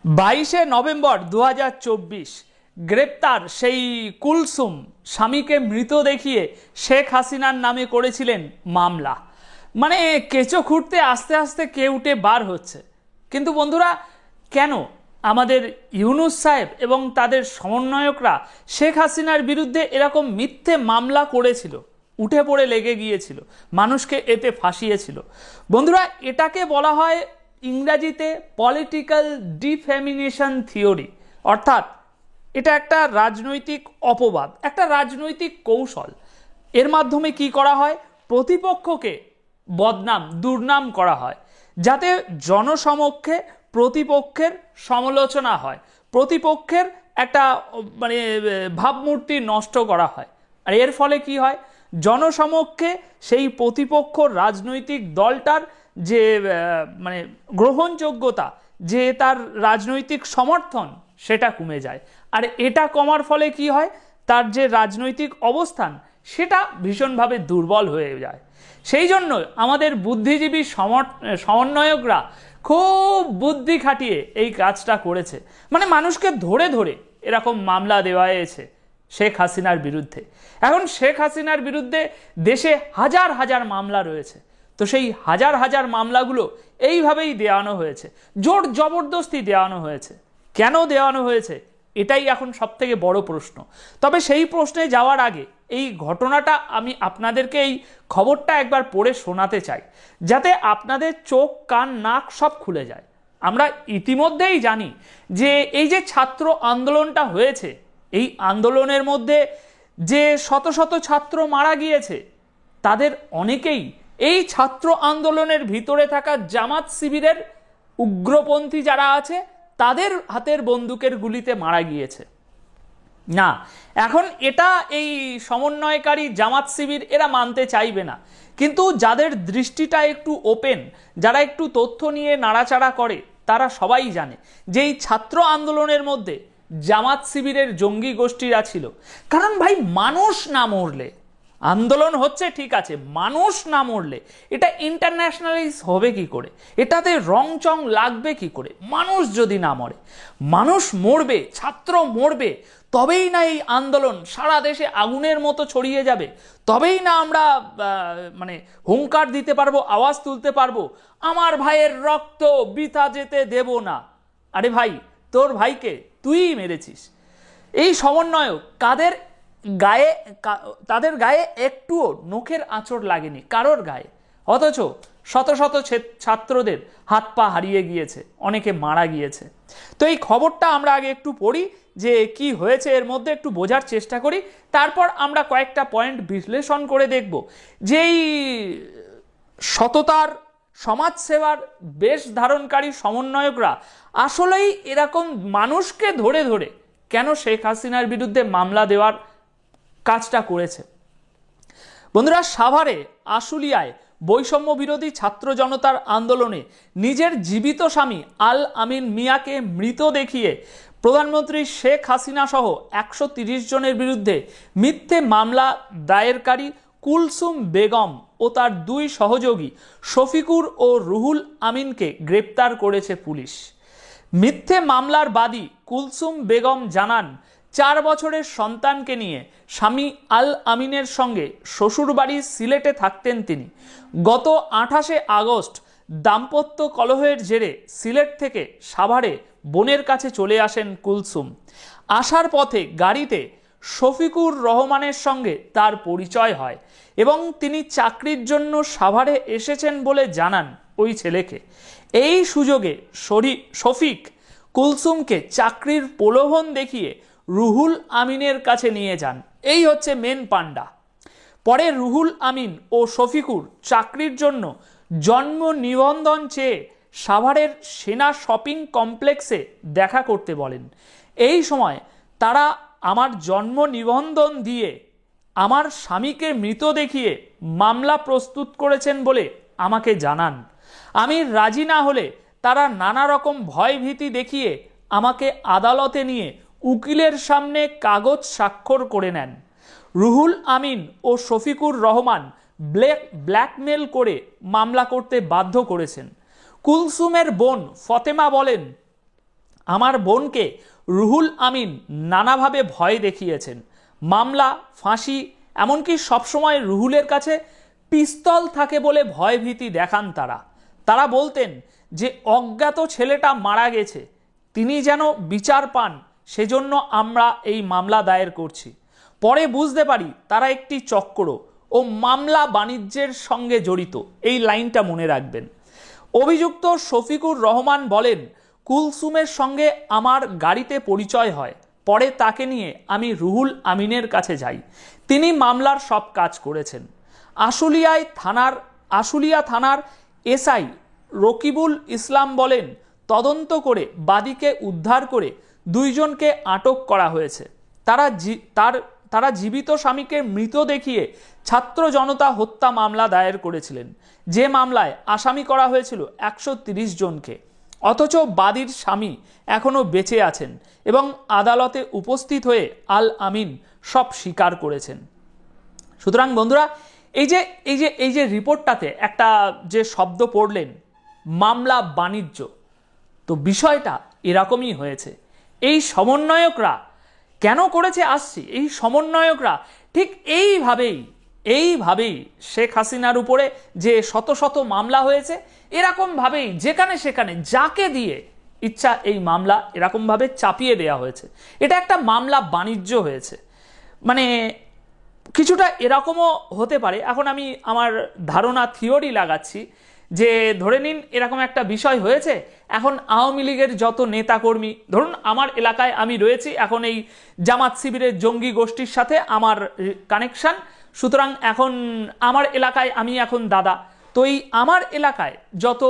22 November 2024 গ্রেপ্তার সেই কুলসুম স্বামীকে মৃত দেখিয়ে শেখ হাসিনার নামে করেছিলেন মামলা। মানে কেঁচো খুঁড়তে আস্তে আস্তে কে উঠে বার হচ্ছে। কিন্তু বন্ধুরা, কেন আমাদের ইউনূস সাহেব এবং তাদের সমন্বয়করা শেখ হাসিনার বিরুদ্ধে এরকম মিথ্যে মামলা করেছিল, উঠে পড়ে লেগে গিয়েছিল, মানুষকে এতে ফাঁসিয়েছিল? বন্ধুরা, এটাকে বলা হয় ইংরাজিতে পলিটিক্যাল ডিফেমিনেশন থিওরি, অর্থাৎ এটা একটা রাজনৈতিক অপবাদ, একটা রাজনৈতিক কৌশল। এর মাধ্যমে কি করা হয়? প্রতিপক্ষকে বদনাম, দুর্নাম করা হয়, যাতে জনসমক্ষে প্রতিপক্ষের সমালোচনা হয়, প্রতিপক্ষের একটা ভাবমূর্তি নষ্ট করা হয়। আর এর ফলে কি হয়? জনসমক্ষে সেই প্রতিপক্ষ রাজনৈতিক দলটার যে গ্রহণযোগ্যতা, যে তার রাজনৈতিক সমর্থন, সেটা কমে যায়। আর এটা কমার ফলে কি হয়? তার যে রাজনৈতিক অবস্থান, সেটা ভীষণভাবে দুর্বল হয়ে যায়। সেই জন্য আমাদের বুদ্ধিজীবী সমন্বয়করা খুব বুদ্ধি খাটিয়ে এই কাজটা করেছে। মানুষকে ধরে ধরে এরকম মামলা দেওয়া হয়েছে শেখ হাসিনার বিরুদ্ধে। এখন শেখ হাসিনার বিরুদ্ধে দেশে হাজার হাজার মামলা রয়েছে। তো সেই হাজার হাজার মামলাগুলো এইভাবেই দেওয়ানো হয়েছে, জোর জবরদস্তি দেওয়ানো হয়েছে। কেন দেওয়ানো হয়েছে? এটাই এখন সবথেকে বড় প্রশ্ন। তবে সেই প্রশ্নে যাওয়ার আগে এই ঘটনাটা আমি আপনাদেরকে, এই খবরটা একবার পড়ে শোনাতে চাই, যাতে আপনাদের চোখ কান নাক সব খুলে যায়। আমরা ইতিমধ্যেই জানি যে এই যে ছাত্র আন্দোলনটা হয়েছে, এই আন্দোলনের মধ্যে যে শত শত ছাত্র মারা গিয়েছে, তাদের অনেকেই এই ছাত্র আন্দোলনের ভিতরে থাকা জামাত শিবিরের উগ্রপন্থী যারা আছে, তাদের হাতের বন্দুকের গুলিতে মারা গিয়েছে। না, এখন এটা এই সমন্বয়কারী জামাত শিবির এরা মানতে চাইবে না। কিন্তু যাদের দৃষ্টিটা একটু ওপেন, যারা একটু তথ্য নিয়ে নাড়াচাড়া করে, তারা সবাই জানে যে এই ছাত্র আন্দোলনের মধ্যে জামাত শিবিরের জঙ্গি গোষ্ঠীরা ছিল। কারণ ভাই, মানুষ না মরলে, আন্দোলন হচ্ছে ঠিক আছে, মানুষ না মরলে এটা ইন্টারন্যাশনালাইজ হবে কি করে? এটাতে রং চং লাগবে কি করে? মানুষ যদি না মরে, মানুষ মরবে, ছাত্র মরবে, তবেই না এই আন্দোলন সারা দেশে আগুনের মতো ছড়িয়ে যাবে, তবেই না আমরা হুঙ্কার দিতে পারবো, আওয়াজ তুলতে পারবো, আমার ভাইয়ের রক্ত বৃথা যেতে দেব না। আরে ভাই, তোর ভাইকে তুই মেরেছিস। এই সমন্বয়ক তাদের গায়ে একটুও নখের আঁচড় লাগেনি, কারোর গায়ে। অথচ শত শত ছাত্রদের হাত পা হারিয়ে গিয়েছে, অনেকে মারা গিয়েছে। তো এই খবরটা আমরা আগে একটু পড়ি, যে কি হয়েছে এর মধ্যে একটু বোঝার চেষ্টা করি। তারপর আমরা কয়েকটা পয়েন্ট বিশ্লেষণ করে দেখব যে এই সততার, সমাজসেবার বেশ ধারণকারী সমন্বয়করা আসলেই এরকম মানুষকে ধরে ধরে কেন শেখ হাসিনার বিরুদ্ধে মামলা দেওয়ার কাজটা করেছে। বন্ধুরা, সাভারে আশুলিয়ায় বৈষম্য বিরোধী ছাত্র জনতার আন্দোলনে নিজের জীবিত স্বামী আল আমিন মিয়াকে মৃত দেখিয়ে প্রধানমন্ত্রী শেখ হাসিনা সহ 130 জনের বিরুদ্ধে মিথ্যে মামলা দায়েরকারী কুলসুম বেগম ও তার দুই সহযোগী শফিকুর ও রুহুল আমিনকে গ্রেপ্তার করেছে পুলিশ। মিথ্যে মামলার বাদী কুলসুম বেগম জানান, 4 বছরের সন্তানকে নিয়ে স্বামী আল আমিনের সঙ্গে শ্বশুরবাড়ি সিলেটে থাকতেন তিনি। গত 28 আগস্ট দাম্পত্য কলহের জেরে সিলেট থেকে সাভারে বোনের কাছে চলে আসেন কুলসুম। আসার পথে গাড়িতে শফিকুর রহমানের সঙ্গে তার পরিচয় হয় এবং তিনি চাকরির জন্য সাভারে এসেছেন বলে জানান ওই ছেলেকে। এই সুযোগে শফিক কুলসুমকে চাকরির প্রলোভন দেখিয়ে রুহুল আমিনের কাছে নিয়ে যান। এই হচ্ছে মেন পান্ডা। পরে রুহুল আমিন ও শফিকুর চাকরির জন্য জন্ম নিবন্ধন চেয়ে সাভারের সেনা শপিং কমপ্লেক্সে দেখা করতে বলেন। এই সময় তারা আমার জন্ম নিবন্ধন দিয়ে আমার স্বামীকে মৃত দেখিয়ে মামলা প্রস্তুত করেছেন বলে আমাকে জানান। আমি রাজি না হলে তারা নানা রকম ভয়ভীতি দেখিয়ে আমাকে আদালতে নিয়ে উকিলের সামনে কাগজ স্বাক্ষর করে নেন। রুহুল আমিন ও শফিকুর রহমান ব্ল্যাকমেল করে মামলা করতে বাধ্য করেছেন। কুলসুমের বোন ফতেমা বলেন, আমার বোনকে রুহুল আমিন নানাভাবে ভয় দেখিয়েছেন, মামলা, ফাঁসি, এমনকি সবসময় রুহুলের কাছে পিস্তল থাকে বলে ভয়ভীতি দেখান তারা বলতেন যে অজ্ঞাত ছেলেটা মারা গেছে, তিনি যেন বিচার পান, সেজন্য আমরা এই মামলা দায়ের করছি। পরে বুঝতে পারি তারা একটি চক্র ও মামলা বাণিজ্যের সঙ্গে জড়িত। এই লাইনটা মনে রাখবেন। অভিযুক্ত শফিকুর রহমান বলেন, কুলসুমের সঙ্গে আমার গাড়িতে পরিচয় হয়, পরে তাকে নিয়ে আমি রুহুল আমিনের কাছে যাই, তিনি মামলার সব কাজ করেছেন। আশুলিয়া থানার এসআই রকিবুল ইসলাম বলেন, তদন্ত করে বাদীকে উদ্ধার করে 2 জনকে আটক করা হয়েছে। তারা জীবিত স্বামীকে মৃত দেখিয়ে ছাত্র জনতা হত্যা মামলা দায়ের করেছিলেন, যে মামলায় আসামি করা হয়েছিল 130 জনকে। অথচ বাদীর স্বামী এখনো বেঁচে আছেন এবং আদালতে উপস্থিত হয়ে আল আমিন সব স্বীকার করেছেন। সুতরাং বন্ধুরা, এই যে রিপোর্টটাতে একটা যে শব্দ পড়লেন, মামলা বাণিজ্য, তো বিষয়টা এরকমই হয়েছে। এই সমন্বয়করা কেন করেছে আসছি, এই সমন্বয়করা ঠিক এইভাবেই শেখ হাসিনার উপরে যে শত শত মামলা হয়েছে, এরকমভাবেই যেখানে সেখানে যাকে দিয়ে ইচ্ছা এই মামলা এরকমভাবে চাপিয়ে দেওয়া হয়েছে। এটা একটা মামলা বাণিজ্য হয়েছে। মানে কিছুটা এরকমও হতে পারে। এখন আমি আমার ধারণা, থিওরি লাগাচ্ছি যে ধরে নিন এরকম একটা বিষয় হয়েছে, এখন আওয়ামী লীগের যত নেতাকর্মী, ধরুন আমার এলাকায় আমি রয়েছি, এখন এই জামাত শিবিরের জঙ্গি গোষ্ঠীর সাথে আমার কানেকশন, সুতরাং এখন আমার এলাকায় আমি এখন দাদা, তো এই আমার এলাকায় যত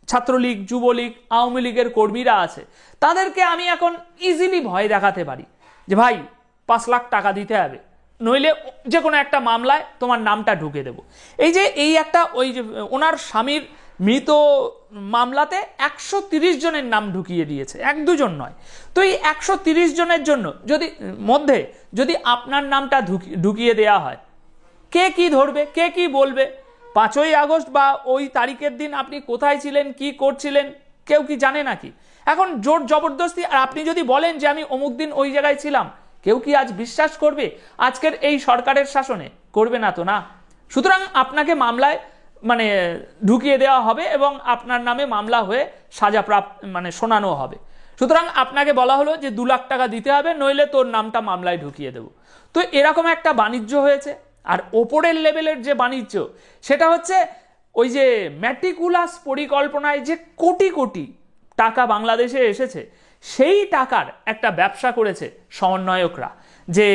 ছাত্রলীগ, যুবলীগ, আওয়ামী লীগের কর্মীরা আছে, তাদেরকে আমি এখন ইজিলি ভয় দেখাতে পারি যে ভাই 5 লাখ টাকা দিতে হবে, নইলে যে কোনো একটা মামলায় তোমার নামটা ঢুকে দেব। এই একটা ওই যে ওনার স্বামীর মৃত মামলাতে 130 জনের নাম ঢুকিয়ে দিয়েছে, 1-2 জন নয়। তো এই 130 জনের জন্য যদি আপনার নামটা ঢুকিয়ে দেওয়া হয়, কে কি ধরবে, কে কি বলবে? 5ই আগস্ট বা ওই তারিখের দিন আপনি কোথায় ছিলেন, কি করছিলেন, কেউ কি জানে নাকি? এখন জোর জবরদস্তি, আর আপনি যদি বলেন যে আমি অমুক দিন ওই জায়গায় ছিলাম, কেউ কি আজ বিশ্বাস করবে আজকের এই সরকারের শাসনে? করবে না তো, না। সুতরাং আপনাকে মামলায় ঢুকিয়ে দেওয়া হবে এবং আপনার নামে মামলা হয়ে শোনানো হবে। সুতরাং আপনাকে বলা হলো যে 2 লাখ টাকা দিতে হবে, নইলে তোর নামটা মামলায় ঢুকিয়ে দেব। তো এরকম একটা বাণিজ্য হয়েছে। আর ওপরের লেভেলের যে বাণিজ্য, সেটা হচ্ছে ওই যে ম্যাটিকুলাস পরিকল্পনায় যে কোটি কোটি টাকা বাংলাদেশে এসেছে, সেই টাকার একটা ব্যবসা করেছে সমন্বয়করা, যে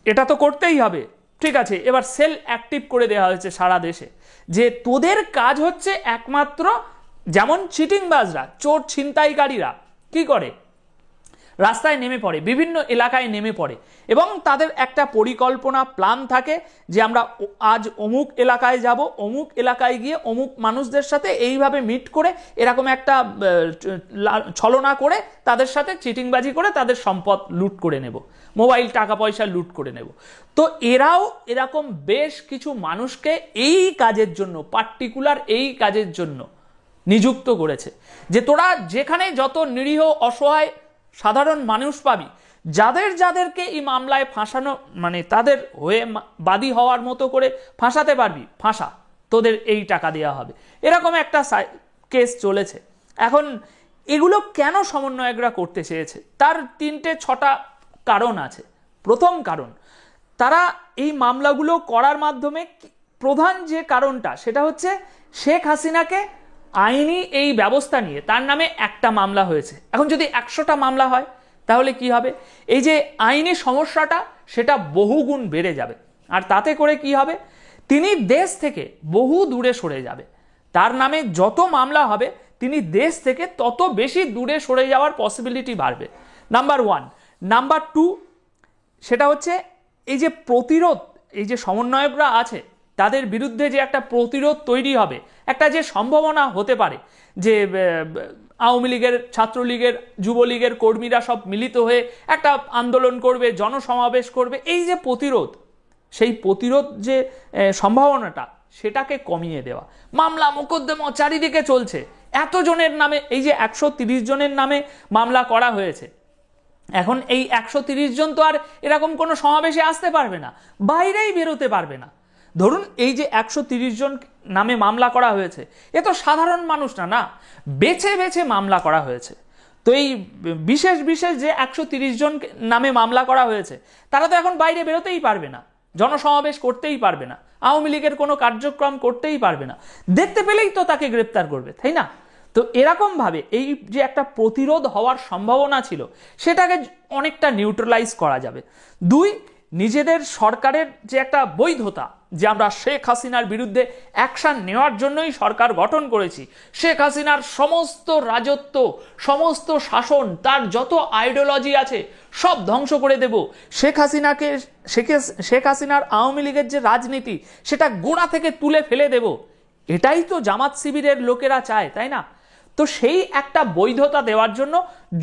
এটা তো করতেই হবে, ঠিক আছে, এবার সেল অ্যাক্টিভ করে দেওয়া হয়েছে সারা দেশে, যে তোদের কাজ হচ্ছে একমাত্র, যেমন চিটিংবাজরা, চোর ছিনতাইকারীরা কি করে, রাস্তায় নেমে পড়ে, বিভিন্ন এলাকায় নেমে পড়ে, এবং তাদের একটা পরিকল্পনা, প্ল্যান থাকে যে আমরা আজ অমুক এলাকায় যাব, অমুক এলাকায় গিয়ে অমুক মানুষদের সাথে এইভাবে মিট করে এরকম একটা ছলনা করে তাদের সাথে চিটিংবাজি করে তাদের সম্পদ লুট করে নেব, মোবাইল, টাকা পয়সা লুট করে নেব। তো এরাও এরকম বেশ কিছু মানুষকে এই কাজের জন্য, পার্টিকুলার এই কাজের জন্য নিযুক্ত করেছে, যে তোরা যেখানে যত নিরীহ অসহায় সাধারণ মানুষ পাবি, যাদেরকে এই মামলায় ফাঁসানো, তাদের হয়ে বাদী হওয়ার মতো করে ফাঁসাতে পারবি, ফাঁসা, তোদের এই টাকা দেওয়া হবে, এরকম একটা কেস চলেছে। এখন এগুলো কেন সমন্বয়করা করতে চেয়েছে, তার 3-6টা কারণ আছে। প্রথম কারণ, তারা এই মামলাগুলো করার মাধ্যমে প্রধান যে কারণটা, সেটা হচ্ছে শেখ হাসিনাকে আইনি এই ব্যবস্থা নিয়ে তার নামে একটা মামলা হয়েছে, এখন যদি 100টা মামলা হয় তাহলে কি হবে? এই যে আইনি সমস্যাটা, সেটা বহুগুণ বেড়ে যাবে। আর তাতে করে কি হবে, তিনি দেশ থেকে বহু দূরে সরে যাবে। তার নামে যত মামলা হবে, তিনি দেশ থেকে তত বেশি দূরে সরে যাওয়ার পসিবিলিটি বাড়বে, নাম্বার 1। নাম্বার 2, সেটা হচ্ছে এই যে প্রতিরোধ, এই যে সমন্বয়করা আছে তাদের বিরুদ্ধে যে একটা প্রতিরোধ তৈরি হবে, একটা যে সম্ভাবনা হতে পারে যে আওয়ামী লীগের, ছাত্রলীগের, যুবলীগের কর্মীরা সব মিলিত হয়ে একটা আন্দোলন করবে, জনসমাবেশ করবে, এই যে প্রতিরোধ, সেই প্রতিরোধ যে সম্ভাবনাটা, সেটাকে কমিয়ে দেওয়া। মামলা মোকদ্দমা চারিদিকে চলছে, এতজনের নামে, এই যে 130 জনের নামে মামলা করা হয়েছে, এখন এই 130 জন তো আর এরকম কোনো সমাবেশে আসতে পারবে না, বাইরেই বেরোতে পারবে না। ধরুন এই যে 130 জন নামে মামলা করা হয়েছে, এ তো সাধারণ মানুষ না, না, বেছে বেছে মামলা করা হয়েছে। তো এই বিশেষ বিশেষ যে 130 জন নামে মামলা করা হয়েছে, তারা তো এখন বাইরে বেরোতেই পারবে না, জনসমাবেশ করতেই পারবে না, আওয়ামী লীগের কোনো কার্যক্রম করতেই পারবে না, দেখতে পেলেই তো তাকে গ্রেপ্তার করবে, তাই না? তো এরকম ভাবে এই যে একটা প্রতিরোধ হওয়ার সম্ভাবনা ছিল, সেটাকে অনেকটা নিউট্রালাইজ করা যাবে। দুই, নিজেদের সরকারের যে একটা বৈধতা, যে আমরা শেখ হাসিনার বিরুদ্ধে অ্যাকশন নেওয়ার জন্যই সরকার গঠন করেছি, শেখ হাসিনার সমস্ত রাজত্ব, সমস্ত শাসন, তার যত আইডিওলজি আছে সব ধ্বংস করে দেব, শেখ হাসিনার আওয়ামী লীগের যে রাজনীতি সেটা গোড়া থেকে তুলে ফেলে দেব, এটাই তো জামাত শিবিরের লোকেরা চায়, তাই না? তো সেই একটা বৈধতা দেওয়ার জন্য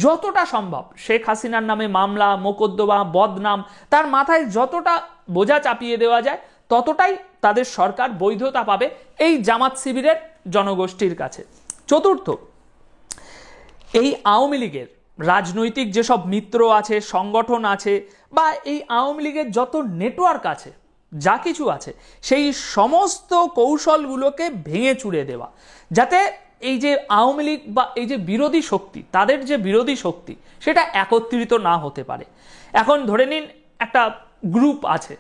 যতটা সম্ভব শেখ হাসিনার নামে মামলা, মোকদ্দমা, বদনাম, তার মাথায় যতটা বোঝা চাপিয়ে দেওয়া যায়, ততটাই তাদের সরকার বৈধতা পাবে এই জামাত শিবিরের জনগোষ্ঠীর কাছে। চতুর্থ, এই আওয়ামী লীগের রাজনৈতিক যেসব মিত্র আছে, সংগঠন আছে, বা এই আওয়ামী লীগের যত নেটওয়ার্ক আছে, যা কিছু আছে, সেই সমস্ত কৌশলগুলোকে ভেঙে চুরে দেওয়া, যাতে এই যে আওয়ামী লীগ বা এই যে বিরোধী শক্তি, তাদের যে বিরোধী শক্তি, সেটা একত্রিত না হতে পারে। এখন ধরে নিন একটা গ্রুপ আছে,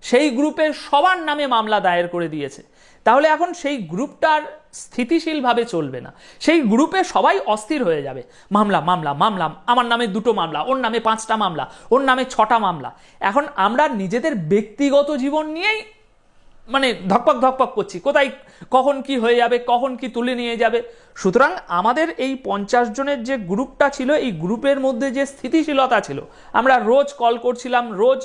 সেই গ্রুপের সবার নামে মামলা দায়ের করে দিয়েছে, তাহলে এখন সেই গ্রুপটার স্থিতিশীলভাবে চলবে না, সেই গ্রুপে সবাই অস্থির হয়ে যাবে, মামলা মামলা মামলা, আমার নামে 2টো মামলা, ওর নামে 5টা মামলা, ওর নামে 6টা মামলা। এখন আমরা নিজেদের ব্যক্তিগত জীবন নিয়েই মানে ধকপক ধকপক করছি, কোথায় কখন কি হয়ে যাবে, কখন কি তুলে নিয়ে যাবে। সুতরাং আমাদের এই 50 জনের যে গ্রুপটা ছিল, এই গ্রুপের মধ্যে যে স্থিতিশীলতা ছিল, আমরা রোজ কল করছিলাম, রোজ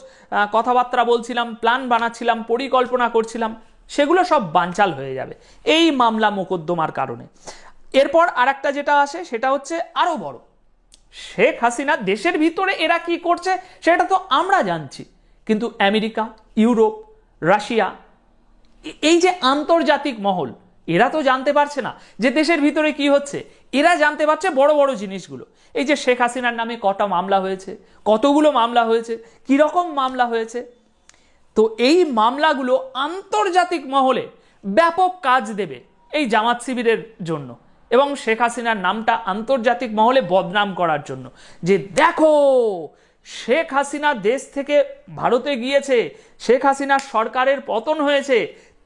কথাবার্তা বলছিলাম, প্ল্যান বানাচ্ছিলাম, পরিকল্পনা করছিলাম, সেগুলো সব বানচাল হয়ে যাবে এই মামলা মোকদ্দমার কারণে। এরপর আরেকটা যেটা আসে, সেটা হচ্ছে আরো বড়, শেখ হাসিনা দেশের ভিতরে এরা কি করছে সেটা তো আমরা জানছি, কিন্তু আমেরিকা, ইউরোপ, রাশিয়া, এই যে আন্তর্জাতিক মহল, এরা তো জানতে পারছে না যে দেশের ভিতরে কি হচ্ছে। এরা জানতে পারছে বড় বড় জিনিসগুলো, এই যে শেখ হাসিনার নামে কটা মামলা হয়েছে, কতগুলো মামলা হয়েছে, কিরকম মামলা হয়েছে। তো এই মামলাগুলো আন্তর্জাতিক মহলে ব্যাপক কাজ দেবে এই জামাত শিবিরের জন্য, এবং শেখ হাসিনার নামটা আন্তর্জাতিক মহলে বদনাম করার জন্য, যে দেখো শেখ হাসিনা দেশ থেকে ভারতে গিয়েছে, শেখ হাসিনার সরকারের পতন হয়েছে,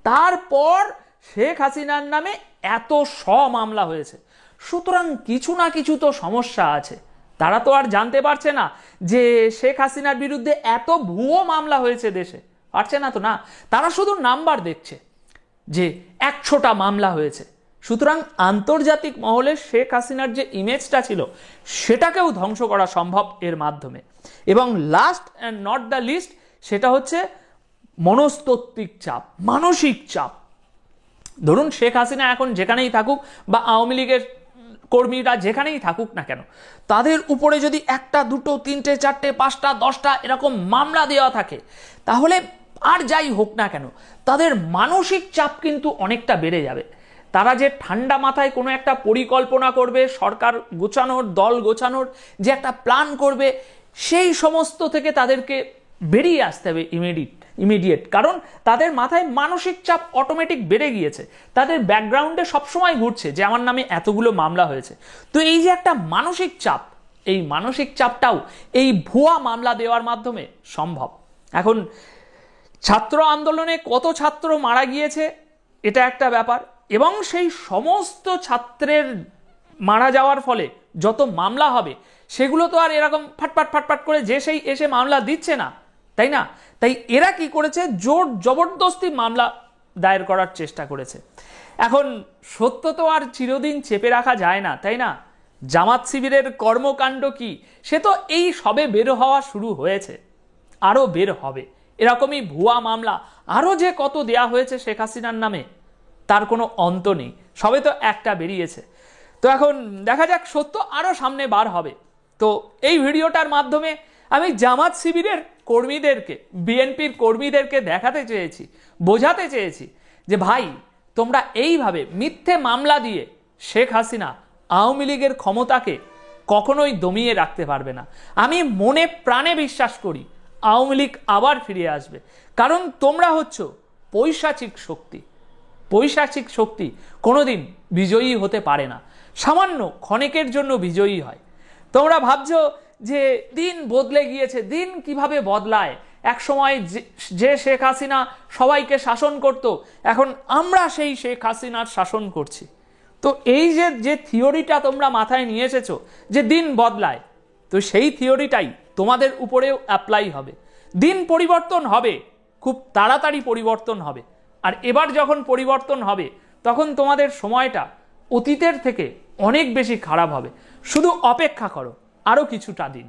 তারপর শেখ হাসিনার নামে এত মামলা হয়েছে, সুতরাং কিছু না কিছু তো সমস্যা আছে। তারা তো আর জানতে পারছে না যে শেখ হাসিনার বিরুদ্ধে এত ভুয়ো মামলা হয়েছে দেশে, পারছে না তো, না, তারা শুধু নাম্বার দেখছে যে 100টা মামলা হয়েছে। সুতরাং আন্তর্জাতিক মহলে শেখ হাসিনার যে ইমেজটা ছিল, সেটাকেও ধ্বংস করা সম্ভব এর মাধ্যমে। এবং last and not the least, সেটা হচ্ছে মনস্তাত্ত্বিক চাপ, মানসিক চাপ। ধরুন শেখ হাসিনা এখন যেখানেই থাকুক, বা আওয়ামী লীগের কর্মীরা যেখানেই থাকুক না কেন, তাদের উপরে যদি 1টা, 2টো, 3টে, 4টে, 5টা, 10টা এরকম মামলা দেওয়া থাকে, তাহলে আর যাই হোক না কেন, তাদের মানসিক চাপ কিন্তু অনেকটা বেড়ে যাবে। তারা যে ঠান্ডা মাথায় কোনো একটা পরিকল্পনা করবে, সরকার গোছানোর, দল গোছানোর যে একটা প্ল্যান করবে, সেই সমস্ত থেকে তাদেরকে বেরিয়ে আসতে হবে ইমিডিয়েট, কারণ তাদের মাথায় মানসিক চাপ অটোমেটিক বেড়ে গিয়েছে, তাদের ব্যাকগ্রাউন্ডে সবসময় ঘুরছে যে আমার নামে এতগুলো মামলা হয়েছে। তো এই যে একটা মানসিক চাপ, এই মানসিক চাপটাও এই ভুয়া মামলা দেওয়ার মাধ্যমে সম্ভব। এখন ছাত্র আন্দোলনে কত ছাত্র মারা গিয়েছে এটা একটা ব্যাপার, এবং সেই সমস্ত ছাত্রের মারা যাওয়ার ফলে যত মামলা হবে, সেগুলো তো আর এরকম ফাটফাট ফাটফাট করে যে সেই এসে মামলা দিচ্ছে না, তাই না? তাই এরা কি করেছে, জোর জবরদস্তি মামলা দায়ের করার চেষ্টা করেছে। এখন সত্য তো আর চিরদিন চেপে রাখা যায় না, তাই না? জামাত শিবিরের কর্মকাণ্ড কি, সে তো এই সবে বের হওয়া শুরু হয়েছে, আরো বের হবে। এরকমই ভুয়া মামলা আরো যে কত দেয়া হয়েছে শেখ হাসিনার নামে, তার কোনো অন্ত নেই, সবে তো একটা বেরিয়েছে। তো এখন দেখা যাক, সত্য আরো সামনে বার হবে। তো এই ভিডিওটার মাধ্যমে আমি জামাত শিবিরের কর্মীদেরকে, বিএনপির কর্মীদেরকে দেখাতে চেয়েছি, বোঝাতে চেয়েছি যে ভাই, তোমরা এইভাবে মিথ্যে মামলা দিয়ে শেখ হাসিনা আওয়ামী লীগের ক্ষমতাকে কখনোই দমিয়ে রাখতে পারবে না। আমি মনে প্রাণে বিশ্বাস করি আওয়ামী লীগ আবার ফিরে আসবে, কারণ তোমরা হচ্ছ পৈশাচিক শক্তি। পৈশাচিক শক্তি কোনোদিন বিজয়ী হতে পারে না, সামান্য ক্ষণিকের জন্য বিজয়ী হয়। তোমরা ভাবছো যে দিন বদলে গিয়েছে, দিন কিভাবে বদলায়, এক সময় যে শেখ হাসিনা সবাইকে শাসন করত, এখন আমরা সেই শেখ হাসিনার শাসন করছি। তো এই যে থিওরিটা তোমরা মাথায় নিয়ে এসেছো যে দিন বদলায়, তো সেই থিওরিটাই তোমাদের উপরেও অ্যাপ্লাই হবে। দিন পরিবর্তন হবে, খুব তাড়াতাড়ি পরিবর্তন হবে। আর এবার যখন পরিবর্তন হবে তখন তোমাদের সময়টা অতীতের থেকে অনেক বেশি খারাপ হবে। শুধু অপেক্ষা করো আরও কিছুটা দিন।